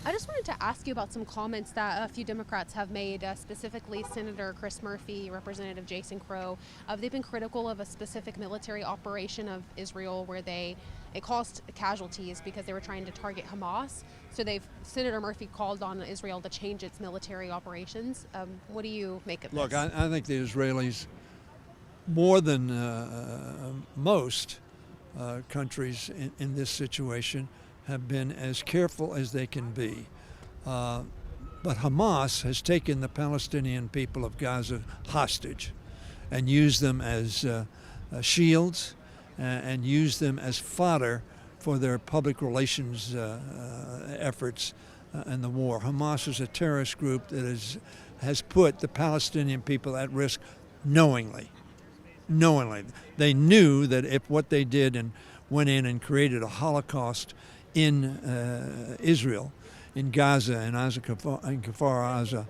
I just wanted to ask you about some comments that a few Democrats have made, specifically Senator Chris Murphy, Representative Jason Crow. They've been critical of a specific military operation of Israel where it caused casualties because they were trying to target Hamas. So Senator Murphy called on Israel to change its military operations. What do you make of this? Look, I think the Israelis, more than most countries in this situation, have been as careful as they can be. But Hamas has taken the Palestinian people of Gaza hostage and used them as shields and used them as fodder for their public relations efforts in the war. Hamas is a terrorist group that has put the Palestinian people at risk knowingly. They knew that if what they did and went in and created a Holocaust in Israel, in Gaza and Kfar Aza,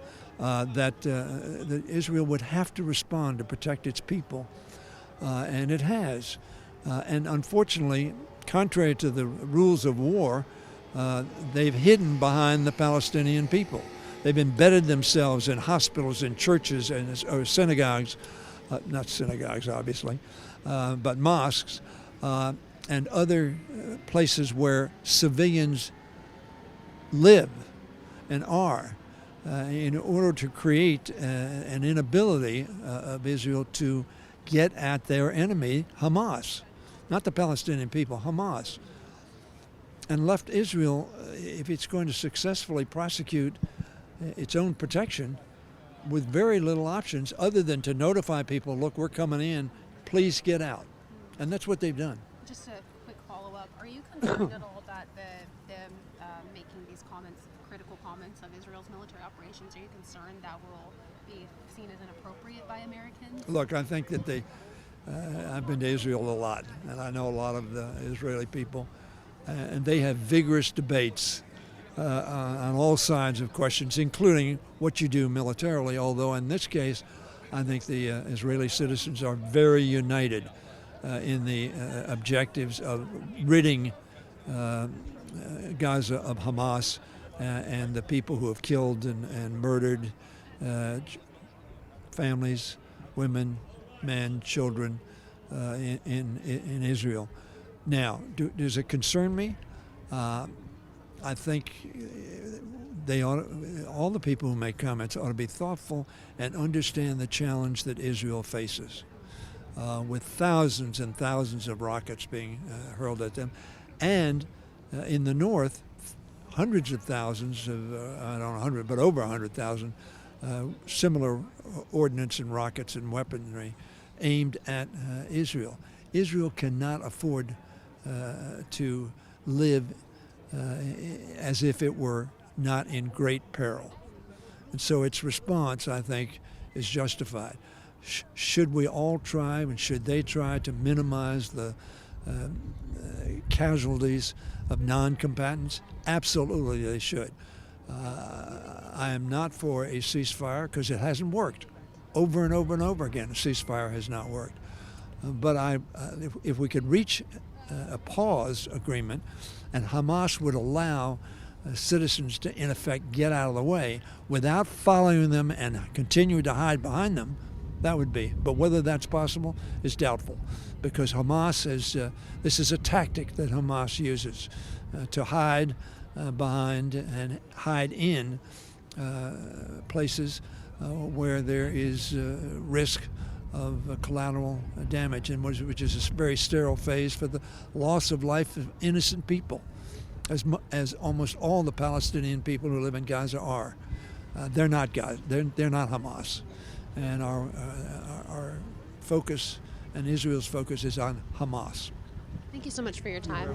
that Israel would have to respond to protect its people, and it has. And unfortunately, contrary to the rules of war, they've hidden behind the Palestinian people. They've embedded themselves in hospitals, in churches, or synagogues, not synagogues obviously, but mosques, and other places where civilians live and are, in order to create an inability of Israel to get at their enemy, Hamas. Not the Palestinian people, Hamas. And left Israel, if it's going to successfully prosecute its own protection, with very little options other than to notify people, look, we're coming in, please get out. And that's what they've done. Just a quick follow-up. Are you concerned at all that them making these critical comments of Israel's military operations, are you concerned that will be seen as inappropriate by Americans? Look, I think that I've been to Israel a lot, and I know a lot of the Israeli people, and they have vigorous debates on all sides of questions, including what you do militarily, although in this case, I think the Israeli citizens are very united in the objectives of ridding Gaza of Hamas and the people who have killed and murdered families, women, men, children in Israel. Now, does it concern me? I think all the people who make comments ought to be thoughtful and understand the challenge that Israel faces, with thousands and thousands of rockets being hurled at them, and in the north, hundreds of thousands of, I don't know 100, but over 100,000 similar ordnance and rockets and weaponry aimed at Israel. Israel cannot afford to live as if it were not in great peril. And so its response, I think, is justified. Should we all try, and should they try to minimize the casualties of non-combatants? Absolutely they should. I am not for a ceasefire because it hasn't worked. Over and over and over again, a ceasefire has not worked. But if we could reach a pause agreement and Hamas would allow citizens to, in effect, get out of the way without following them and continue to hide behind them, that would be. But whether that's possible is doubtful, because Hamas this is a tactic that Hamas uses to hide behind and hide in places where there is risk of collateral damage, and which is a very sterile phase for the loss of life of innocent people, as almost all the Palestinian people who live in Gaza are. They're not Gaza. They're not Hamas, and our focus and Israel's focus is on Hamas. Thank you so much for your time.